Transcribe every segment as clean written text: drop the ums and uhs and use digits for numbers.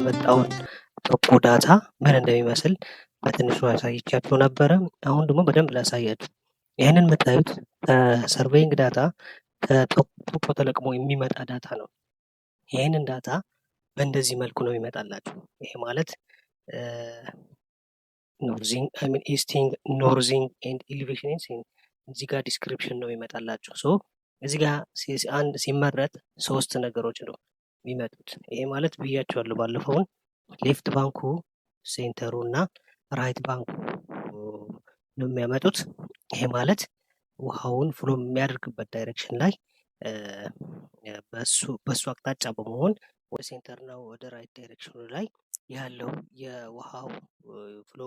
የመጣውን ቶፖ ዳታ ምን እንደሚመስል በትንሹ አሳይቻችሁ ነበረ። አሁን ደግሞ በደንብ ላሳያችሁ። ይህንን የምታዩት ከሰርቬይንግ ዳታ ከቶፖ ተለቅሞ የሚመጣ ዳታ ነው። ይህንን ዳታ በእንደዚህ መልኩ ነው ይመጣላችሁ። ይሄ ማለት ኢስቲንግ፣ ኖርዚንግ ኤንድ ኤሊቬሽን እዚህ ጋር ዲስክሪፕሽን ነው ይመጣላችሁ። ሶ እዚህ ጋር አንድ ሲመረጥ ሶስት ነገሮች ነው የሚመጡት። ይሄ ማለት ብያቸዋለሁ ባለፈውን ሌፍት ባንኩ፣ ሴንተሩ እና ራይት ባንኩ ነው የሚያመጡት። ይሄ ማለት ውሃውን ፍሎ የሚያደርግበት ዳይሬክሽን ላይ በሱ አቅጣጫ በመሆን ወደ ሴንተር እና ወደ ራይት ዳይሬክሽኑ ላይ ያለው የውሃው ፍሎ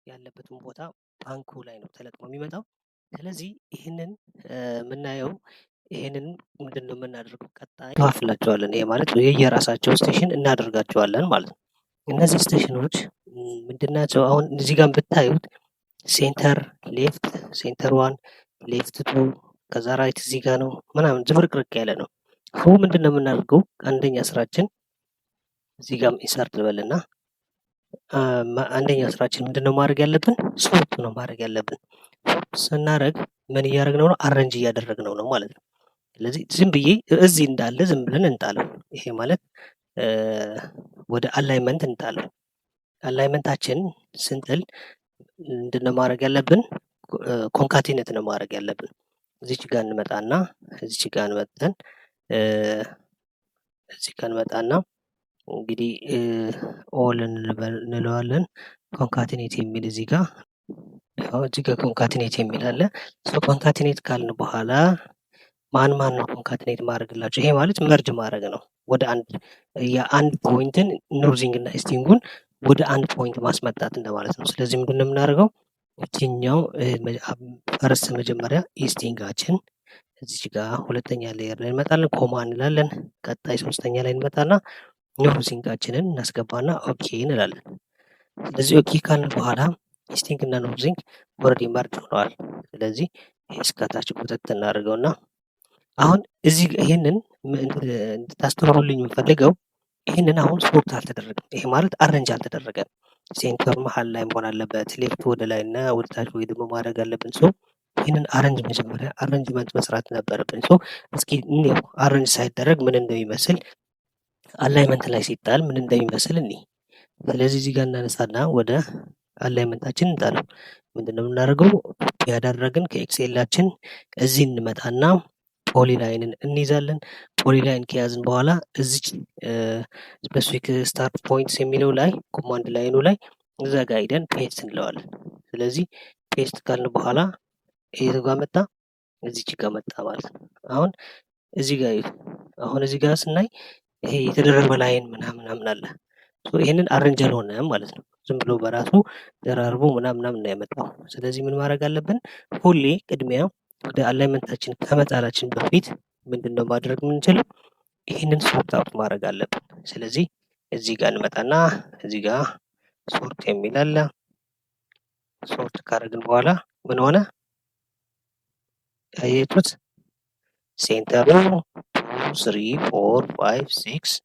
ያለበትን ቦታ ባንኩ ላይ ነው ተለቅሞ የሚመጣው። ስለዚህ ይህንን የምናየው ይህንን ምንድን ነው የምናደርገው? ቀጣይ ከፋፍላቸዋለን። ይሄ ማለት የየራሳቸው ስቴሽን እናደርጋቸዋለን ማለት ነው። እነዚህ ስቴሽኖች ምንድናቸው? አሁን እዚህ ጋር ብታዩት ሴንተር ሌፍት፣ ሴንተር ዋን፣ ሌፍት ቱ፣ ከዛ ራይት እዚህ ጋር ነው ምናምን ዝብርቅርቅ ያለ ነው። አሁን ምንድን ነው የምናደርገው? አንደኛ ስራችን እዚህ ጋር ኢንሰርት ልበልና አንደኛ ስራችን ምንድን ነው ማድረግ ያለብን? ሶርት ነው ማድረግ ያለብን። ሶርት ስናደርግ ምን እያደረግነው ነው? አረንጅ እያደረግነው ነው ማለት ነው። ስለዚህ ዝም ብዬ እዚህ እንዳለ ዝም ብለን እንጣለው። ይሄ ማለት ወደ አላይመንት እንጣለው። አላይመንታችን ስንጥል ምንድን ነው ማድረግ ያለብን? ኮንካቲኔት ነው ማድረግ ያለብን። እዚች ጋር እንመጣና እዚች ጋር እንመጣን እዚህ ጋር እንመጣና እንግዲህ ኦል እንለዋለን። ኮንካቲኔት የሚል እዚህ ጋር ኮንካቲኔት የሚል አለ። ኮንካቲኔት ካልን በኋላ ማን ነው ኮንካቲኔት ማድረግላቸው? ይሄ ማለት መርጅ ማድረግ ነው። ወደ የአንድ ፖይንትን ኖርዚንግ እና ኢስቲንጉን ወደ አንድ ፖይንት ማስመጣት እንደማለት ነው። ስለዚህ ምንድን ነው የምናደርገው? እችኛው ፈርስት መጀመሪያ ኢስቲንጋችን እዚች ጋር ሁለተኛ ሌየር ላይ እንመጣለን፣ ኮማ እንላለን። ቀጣይ ሶስተኛ ላይ እንመጣና ኖርዚንጋችንን እናስገባና ኦኬ እንላለን። ስለዚህ ኦኬ ካልን በኋላ ኢስቲንግ እና ኖርዚንግ ኦልሬዲ መርጅ ሆነዋል። ስለዚህ እስከታች ቁጥጥ እናደርገውና አሁን እዚህ ይሄንን እንድታስተውሉልኝ የምፈልገው ይሄንን አሁን ሶርት አልተደረገም። ይሄ ማለት አረንጅ አልተደረገም። ሴንተር መሀል ላይ መሆን አለበት። ሌፍት ወደ ላይ እና ወደ ታች ወይ ደግሞ ማድረግ አለብን። ሶ ይህንን አረንጅ መጀመሪያ አረንጅመንት መስራት ነበረብን። ሶ እስኪ እንየው አረንጅ ሳይደረግ ምን እንደሚመስል፣ አላይመንት ላይ ሲጣል ምን እንደሚመስል እኒ። ስለዚህ እዚህ ጋር እናነሳና ወደ አላይመንታችን እንጣለው። ምንድነው የምናደርገው? ያደረግን ከኤክሴላችን እዚህ እንመጣና ፖሊላይንን እንይዛለን። ፖሊላይን ከያዝን በኋላ እዚች ስፔሲፊክ ስታርት ፖይንትስ የሚለው ላይ ኮማንድ ላይኑ ላይ እዛ ጋር ሄደን ፔስት እንለዋለን። ስለዚህ ፔስት ካልን በኋላ ይሄ ጋር መጣ፣ እዚች ጋር መጣ ማለት ነው። አሁን እዚህ ጋር አሁን እዚህ ጋር ስናይ ይሄ የተደረበ ላይን ምናምን አለ። ይሄንን አረንጅ አልሆነም ማለት ነው። ዝም ብሎ በራሱ ደራርቦ ምናምን ነው ያመጣው። ስለዚህ ምን ማድረግ አለብን? ሁሌ ቅድሚያ ወደ አላይመንታችን ከመጣላችን በፊት ምንድነው ማድረግ የምንችለው? ይህንን ሶርት አውት ማድረግ አለብን። ስለዚህ እዚህ ጋር እንመጣና እዚህ ጋር ሶርት የሚል አለ። ሶርት ካደረግን በኋላ ምን ሆነ? አያችሁት? ሴንተሩ 2 3 4 5 6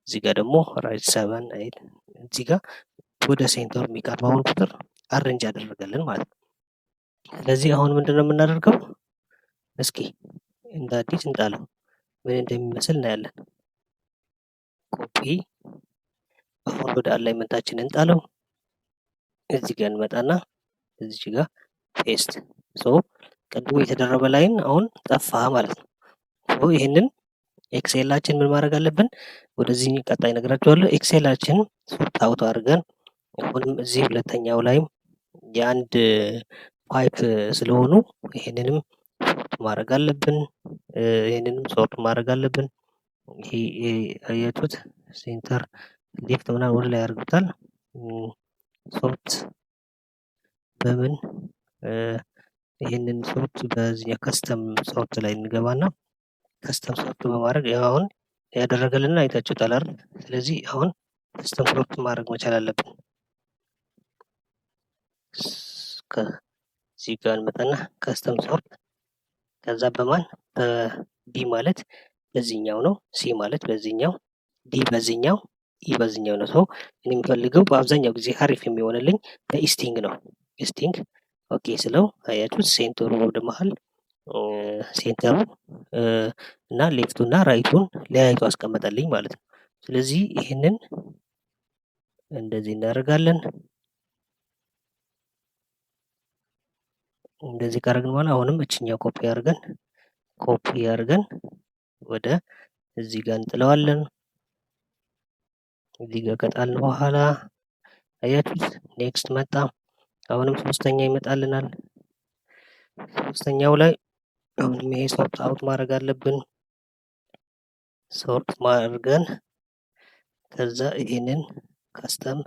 እዚህ ጋር ደግሞ ራይት 7 8 እዚህ ጋር ወደ ሴንተሩ የሚቀርበውን ቁጥር አረንጅ ያደረገልን ማለት ነው። ስለዚህ አሁን ምንድነው የምናደርገው? እስኪ እንደ አዲስ እንጣለው፣ ምን እንደሚመስል እናያለን። ኮፒ፣ አሁን ወደ አላይመንታችን እንጣለው። እዚህ ጋር እንመጣና እዚህ ጋር ፔስት። ቅድሞ የተደረበ ላይን አሁን ጠፋ ማለት ነው። ይህንን ኤክሴላችን ምን ማድረግ አለብን? ወደዚህ ቀጣይ እነግራችኋለሁ። ኤክሴላችን ሶርት አውት አድርገን አሁንም እዚህ ሁለተኛው ላይም የአንድ ፓይፕ ስለሆኑ ይሄንንም ሶርት ማድረግ አለብን። ይሄንንም ሶርት ማድረግ አለብን። ይሄ አያችሁት? ሴንተር ሌፍት ምናምን ወደ ላይ ያደርጉታል። ሶርት በምን ይሄንን ሶርት በዚህ ከስተም ሶርት ላይ እንገባና ከስተም ሶርት በማድረግ አሁን ያደረገልን አይታችሁታል አይደል? ስለዚህ አሁን ከስተም ሶርት ማድረግ መቻል አለብን። ከዚህ ጋር እንመጣና ከስተም ሶርት ከዛ በማን በቢ ማለት በዚህኛው ነው፣ ሲ ማለት በዚህኛው፣ ዲ በዚህኛው፣ በዚህኛው ነው። ሰው እኔ የምፈልገው በአብዛኛው ጊዜ አሪፍ የሚሆንልኝ በኢስቲንግ ነው። ኢስቲንግ ኦኬ ስለው አያችሁት ሴንተሩ ወደ መሀል ሴንተሩ እና ሌፍቱ እና ራይቱን ለያይቶ አስቀመጠልኝ ማለት ነው። ስለዚህ ይህንን እንደዚህ እናደርጋለን። እንደዚህ ካደረግን በኋላ አሁንም እችኛው ኮፒ አድርገን ወደ እዚህ ጋር እንጥለዋለን። እዚህ ጋር ከጣልን በኋላ አያችሁት ኔክስት መጣ። አሁንም ሶስተኛ ይመጣልናል። ሶስተኛው ላይ አሁንም ይሄ ሶርት አውት ማድረግ አለብን። ሶርት ማድረግን ከዛ ይሄንን ካስተም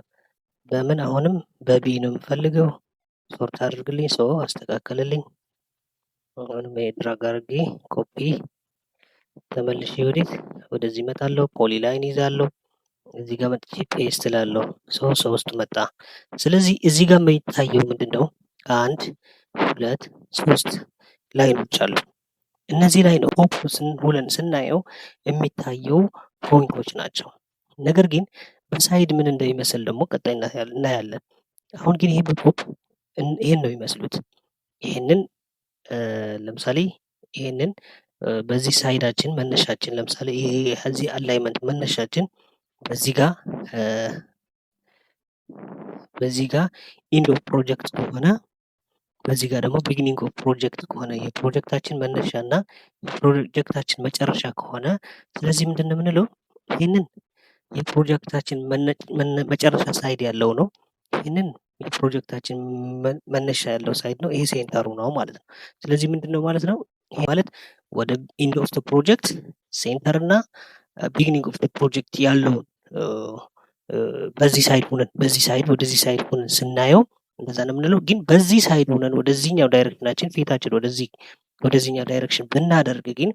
በምን አሁንም በቢ ነው የምፈልገው። ሶርት አድርግልኝ ሰው አስተካከልልኝ። አሁንም ይሄ ድራግ አድርጌ ኮፒ ተመልሼ ወደዚህ እመጣለሁ። ፖሊ ላይን ይዛለሁ። እዚህ ጋር መጥቼ ፔስት እላለሁ። ሰው ውስጥ መጣ። ስለዚህ እዚህ ጋር የሚታየው ምንድነው? 1 2 3 ላይኖች አሉ። እነዚህ ላይ ነው ሁለን ስናየው የሚታየው ፖይንቶች ናቸው። ነገር ግን በሳይድ ምን እንደሚመስል ደግሞ ቀጣይ እናያለን። አሁን ግን ይሄ በፖፕ ይሄን ነው የሚመስሉት። ይሄንን ለምሳሌ ይሄንን በዚህ ሳይዳችን መነሻችን ለምሳሌ ይሄ እዚህ አላይመንት መነሻችን በዚህ ጋር ኢንድ ኦፍ ፕሮጀክት ከሆነ በዚህ ጋር ደግሞ ቢጊኒንግ ኦፍ ፕሮጀክት ከሆነ የፕሮጀክታችን መነሻ እና የፕሮጀክታችን መጨረሻ ከሆነ ስለዚህ ምንድን ነው የምንለው? ይህንን የፕሮጀክታችን መጨረሻ ሳይድ ያለው ነው። ይህንን የፕሮጀክታችን መነሻ ያለው ሳይድ ነው። ይሄ ሴንተሩ ነው ማለት ነው። ስለዚህ ምንድን ነው ማለት ነው? ይሄ ማለት ወደ ኢንድ ኦፍ ፕሮጀክት ሴንተር እና ቢጊኒንግ ኦፍ ፕሮጀክት ያለውን በዚህ ሳይድ ሆነን ወደዚህ ሳይድ ሆነን ስናየው እንደዛ ነው የምንለው። ግን በዚህ ሳይድ ሆነን ወደዚህኛው ዳይሬክሽናችን ፊታችን ወደዚህኛው ዳይሬክሽን ብናደርግ ግን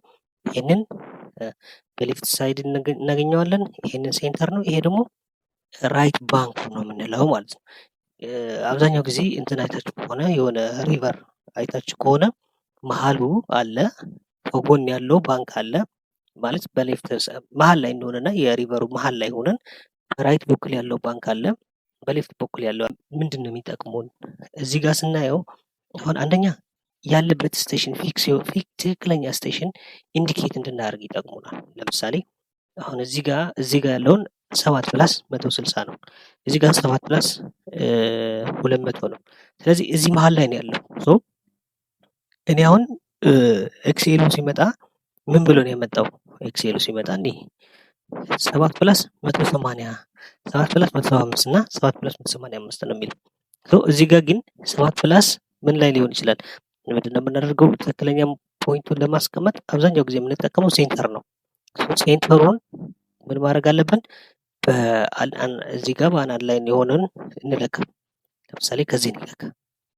ይሄንን በሌፍት ሳይድ እናገኘዋለን። ይሄንን ሴንተር ነው። ይሄ ደግሞ ራይት ባንክ ነው የምንለው ማለት ነው። አብዛኛው ጊዜ እንትን አይታችሁ ከሆነ የሆነ ሪቨር አይታችሁ ከሆነ መሀሉ አለ፣ ከጎን ያለው ባንክ አለ ማለት በሌፍት መሀል ላይ እንደሆነና የሪቨሩ መሀል ላይ ሆነን በራይት በኩል ያለው ባንክ አለ፣ በሌፍት በኩል ያለው ምንድን ነው የሚጠቅሙን? እዚህ ጋር ስናየው አሁን አንደኛ ያለበት ስቴሽን ትክክለኛ ስቴሽን ኢንዲኬት እንድናደርግ ይጠቅሙናል። ለምሳሌ አሁን እዚህ ጋር ያለውን 7+160 ነው። እዚህ ጋር 7+200 ነው። ስለዚህ እዚህ መሀል ላይ ነው ያለው። እኔ አሁን ኤክሴሉ ሲመጣ ምን ብሎ ነው የመጣው? ኤክሴሉ ሲመጣ እንዲህ 7+180 7+175 እና 7+185 ነው የሚለው። እዚህ ጋር ግን 7+ ምን ላይ ሊሆን ይችላል? ምንድን ነው የምናደርገው? ትክክለኛ ፖይንቱን ለማስቀመጥ አብዛኛው ጊዜ የምንጠቀመው ሴንተር ነው። ሴንተሩን ምን ማድረግ አለብን? እዚህ ጋር በአናት ላይ የሆነን እንለካ። ለምሳሌ ከዚህ እንለካ